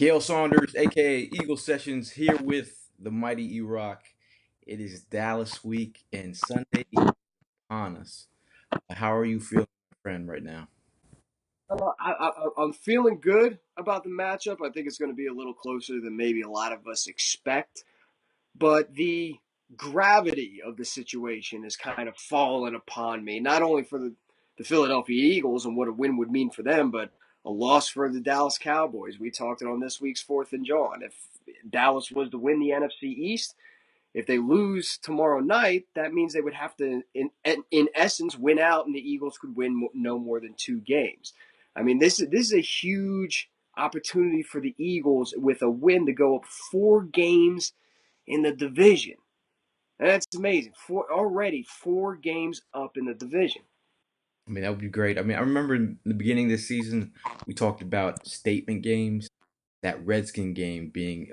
Gail Saunders, aka Eagle Sessions, here with the mighty E Rock. It is Dallas week and Sunday is upon us. How are you feeling, friend, right now? I'm feeling good about the matchup. I think it's going to be a little closer than maybe a lot of us expect. But the gravity of the situation has kind of fallen upon me, not only for the Philadelphia Eagles and what a win would mean for them, but a loss for the Dallas Cowboys. We talked it on this week's Fourth and Jawn. If Dallas was to win the NFC East, if they lose tomorrow night, that means they would have to, in essence, win out, and the Eagles could win no more than 2 games. I mean, this is a huge opportunity for the Eagles with a win to go up 4 games in the division. And that's amazing. Already 4 games up in the division. I mean, that would be great. I mean, I remember in the beginning of this season, we talked about statement games. That Redskin game being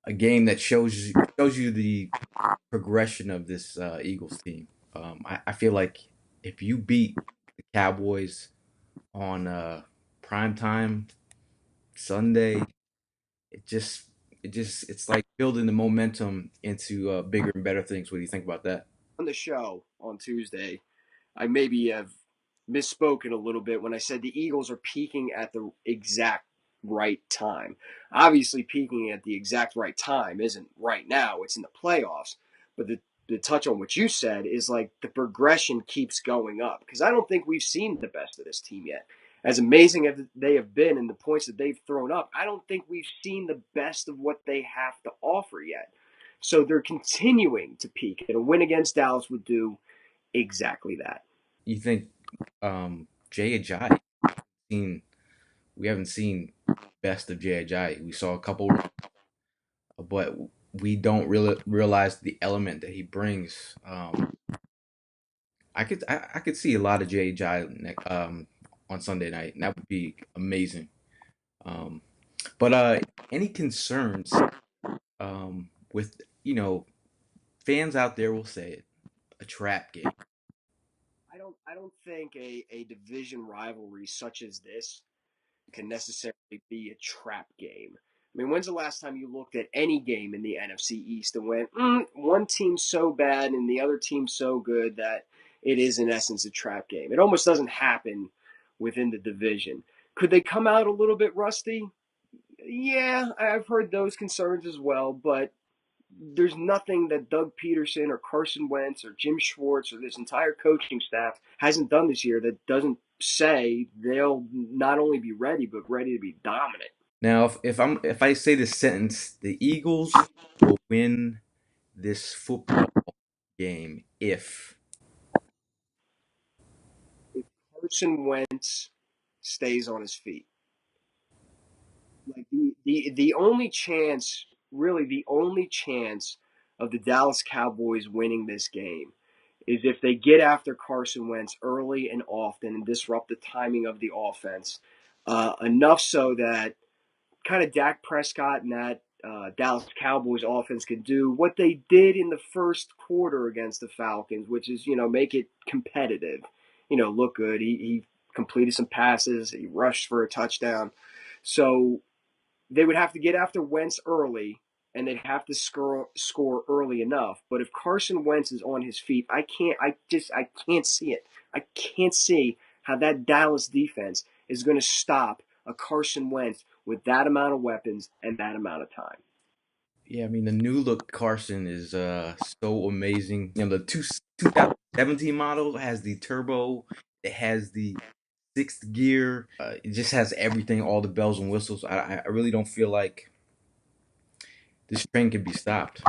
a game that shows you the progression of this Eagles team. I feel like if you beat the Cowboys on prime time Sunday, it just it's like building the momentum into bigger and better things. What do you think about that? On the show on Tuesday, I maybe have misspoken a little bit when I said the Eagles are peaking at the exact right time. Obviously, peaking at the exact right time isn't right now, it's in the playoffs. But the touch on what you said is like the progression keeps going up because I don't think we've seen the best of this team yet. As amazing as they have been and the points that they've thrown up, I don't think we've seen the best of what they have to offer yet. So they're continuing to peak, and a win against Dallas would do exactly that. You think Jay Ajayi? Seen We haven't seen best of Jay Ajayi. We saw a couple, but we don't really realize the element that he brings. I could see a lot of Jay Ajayi on Sunday night, and that would be amazing. Um, but any concerns with fans out there will say it, a trap game. I don't think a division rivalry such as this can necessarily be a trap game. I mean, when's the last time you looked at any game in the NFC East and went, one team's so bad and the other team's so good that it is in essence a trap game? It almost doesn't happen within the division. Could they come out a little bit rusty? Yeah, I've heard those concerns as well, but there's nothing that Doug Peterson or Carson Wentz or Jim Schwartz or this entire coaching staff hasn't done this year that doesn't say they'll not only be ready but ready to be dominant. Now, if I say this sentence, the Eagles will win this football game if If Carson Wentz stays on his feet, like the only chance, really the only chance of the Dallas Cowboys winning this game is if they get after Carson Wentz early and often and disrupt the timing of the offense enough so that kind of Dak Prescott and that Dallas Cowboys offense can do what they did in the first quarter against the Falcons, which is, make it competitive, look good. He completed some passes, he rushed for a touchdown. So they would have to get after Wentz early and they'd have to score early enough. But if Carson Wentz is on his feet, I can't see it. I can't see how that Dallas defense is going to stop a Carson Wentz with that amount of weapons and that amount of time. yeah, I mean the new look Carson is so amazing. The 2017 model has the turbo, it has the sixth gear, it just has everything, all the bells and whistles. I really don't feel like this train can be stopped.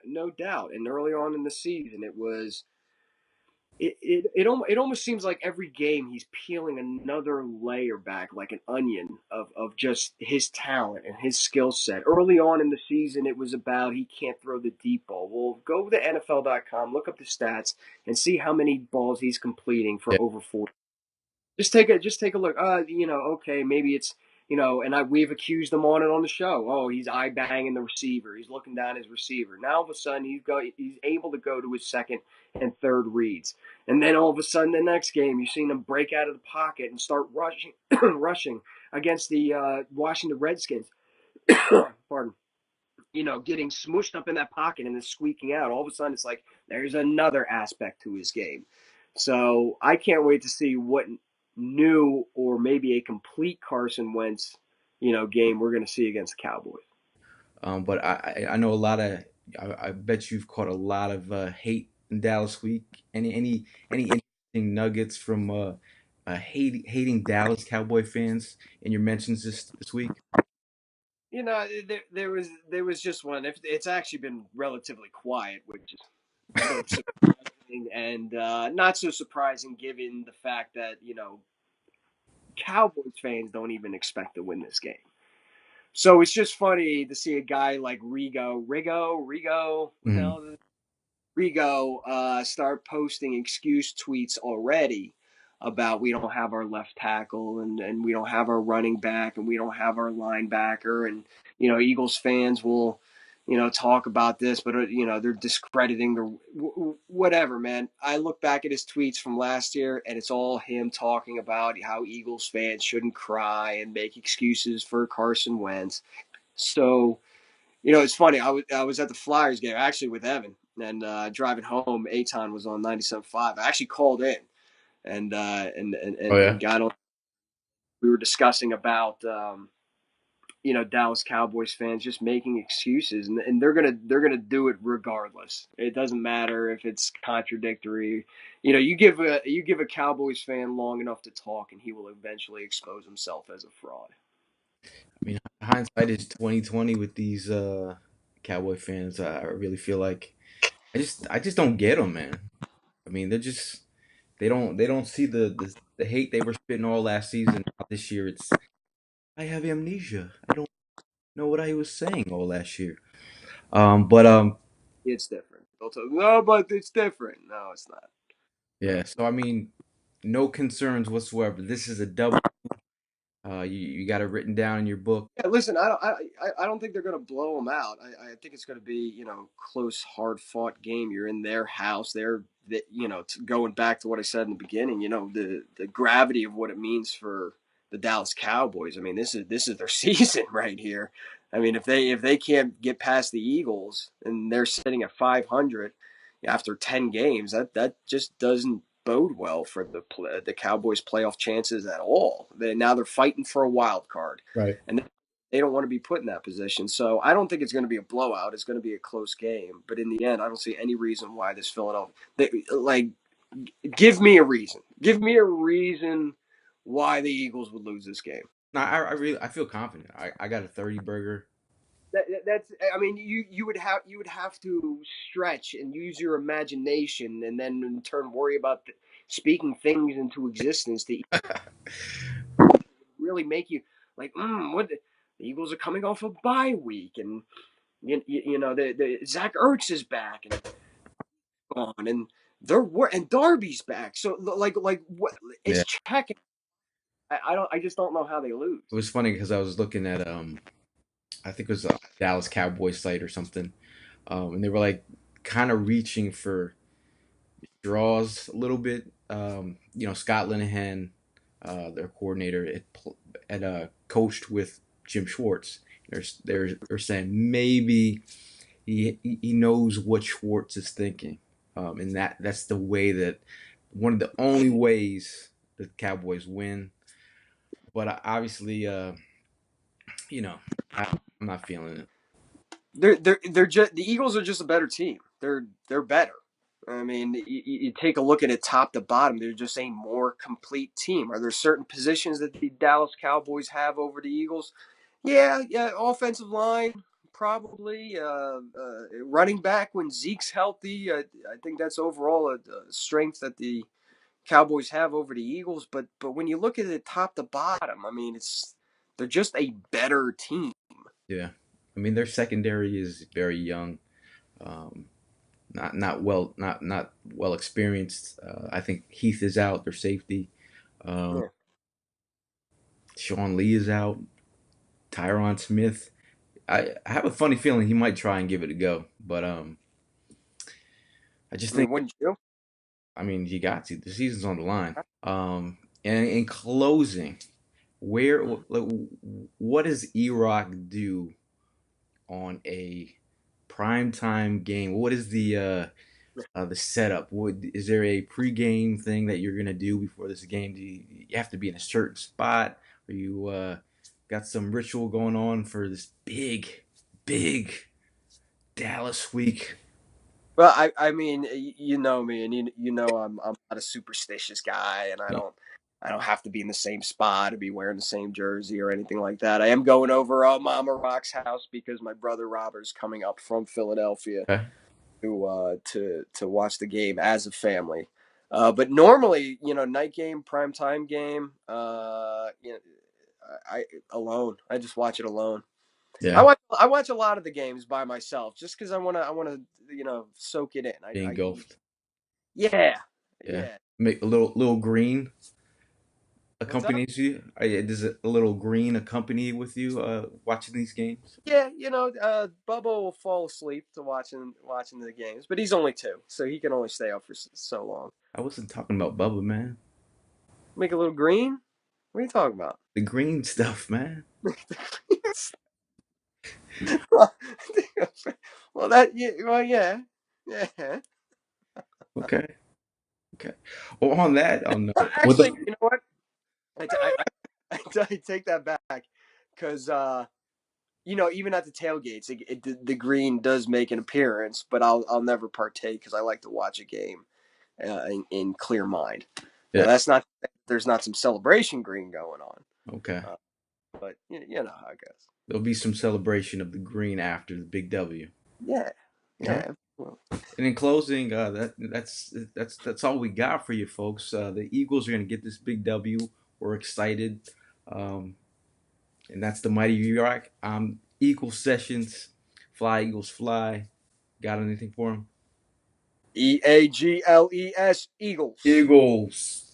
No doubt. And early on in the season, it almost seems like every game he's peeling another layer back like an onion of just his talent and his skill set. Early on in the season it was about he can't throw the deep ball. Well, go to NFL.com, look up the stats, and see how many balls he's completing for Yeah. over 40. Just take a look. Okay, maybe it's and we've accused him on it on the show. Oh, he's eye banging the receiver. He's looking down his receiver. Now all of a sudden he's able to go to his second and third reads, and then all of a sudden the next game you've seen him break out of the pocket and start rushing rushing against the Washington Redskins. Pardon. Getting smooshed up in that pocket and then squeaking out. All of a sudden, it's like there's another aspect to his game. So I can't wait to see what new or maybe a complete Carson Wentz, game we're going to see against the Cowboys. But I know a lot of I bet you've caught a lot of hate in Dallas week. Any interesting nuggets from hating Dallas Cowboy fans in your mentions this week? There was just one. It's actually been relatively quiet, which is both surprising and not so surprising given the fact that Cowboys fans don't even expect to win this game. So it's just funny to see a guy like Rigo, what the Mhm. hell is it? Rigo start posting excuse tweets already about we don't have our left tackle and we don't have our running back and we don't have our linebacker and Eagles fans will talk about this but they're discrediting the whatever, man. I look back at his tweets from last year and it's all him talking about how Eagles fans shouldn't cry and make excuses for Carson Wentz. So it's funny. I was at the Flyers game actually with Evan, and driving home, Aton was on 97.5. I actually called in and Oh yeah. got on. We were discussing about Dallas Cowboys fans just making excuses, and they're gonna do it regardless. It doesn't matter if it's contradictory. You give a Cowboys fan long enough to talk, and he will eventually expose himself as a fraud. I mean, hindsight is 2020 with these Cowboy fans. I really feel like I just don't get them, man. I mean, they don't see the hate they were spitting all last season. This year, it's I have amnesia. I don't know what I was saying all last year. But It's different. They'll tell you, no, but it's different. No, it's not. yeah. So I mean, no concerns whatsoever. This is a double. You got it written down in your book. Yeah, listen, I don't think they're going to blow them out. I think it's going to be close, hard fought game. You're in their house. Going back to what I said in the beginning. The gravity of what it means for the Dallas Cowboys. I mean, this is their season right here. I mean, if they can't get past the Eagles and they're sitting at 500 after 10 games, that just doesn't bode well for the Cowboys' playoff chances at all. Now they're fighting for a wild card, Right. and they don't want to be put in that position. So I don't think it's going to be a blowout. It's going to be a close game. But in the end, I don't see any reason why this Philadelphia. Give me a reason. Give me a reason why the Eagles would lose this game. No, I feel confident. I got a 30 burger. That's. I mean, you would have to stretch and use your imagination, and then in turn worry about speaking things into existence that really make you like, what the Eagles are coming off a bye week, and the Zach Ertz is back and gone, and and Darby's back. So like what? Yeah. It's checking. I don't. I just don't know how they lose. It was funny because I was looking at I think it was a Dallas Cowboys site or something, and they were like kind of reaching for draws a little bit. Scott Linehan, their coordinator, had coached with Jim Schwartz. They're saying maybe he knows what Schwartz is thinking, and that's the way that one of the only ways the Cowboys win. But obviously, you know, I'm not feeling it. They're just the Eagles are just a better team. They're better. I mean, you take a look at it top to bottom. They're just a more complete team. Are there certain positions that the Dallas Cowboys have over the Eagles? Yeah, yeah. Offensive line, probably. Running back when Zeke's healthy, I think that's overall a strength that the Cowboys have over the Eagles. But when you look at it top to bottom, I mean, they're just a better team. Yeah, I mean their secondary is very young, um, not well experienced. I think Heath is out. Their safety. Um, Yeah. Sean Lee is out. Tyron Smith. I have a funny feeling he might try and give it a go, but I just I think mean, wouldn't you? I mean you got to. The season's on the line. And in closing, where Mhm. like, what does E-Rock do on a primetime game? What is the setup? Is there a pregame thing that you're gonna do before this game? You have to be in a certain spot? Or you got some ritual going on for this big Dallas week? Well, I mean, you know me, and you know I'm not a superstitious guy, and No. I don't have to be in the same spot to be wearing the same jersey or anything like that. I am going over Mama Rock's house because my brother Robert's coming up from Philadelphia Okay. to watch the game as a family. But normally, you know, night game, prime time game, you know, I alone. I just watch it alone. Yeah. I watch a lot of the games by myself just because I wanna you know soak it in. Being engulfed. Yeah, Yeah. yeah. Make a little green What's up? accompanies you. Does a little green accompany with you watching these games? Yeah, you know, Bubba will fall asleep to watching the games, but he's only 2, so he can only stay up for so long. I wasn't talking about Bubba, man. Make a little green. What are you talking about? The green stuff, man. well, that yeah, well, yeah, yeah. Okay. Okay. Well, on with Actually, the you know what? I, t- I take that back because you know, even at the tailgates, the green does make an appearance, but I'll never partake because I like to watch a game in clear mind. Now yeah. that's not there's not some celebration green going on, Okay. uh, but you know how it goes. There'll be some celebration of the green after the big W. Yeah, All right. yeah. Well, And in closing, that's all we got for you folks. The Eagles are going to get this big W. We're excited, um, and that's the mighty New York. Eagle Sessions, fly Eagles fly. Got anything for them? EAGLES Eagles. Eagles.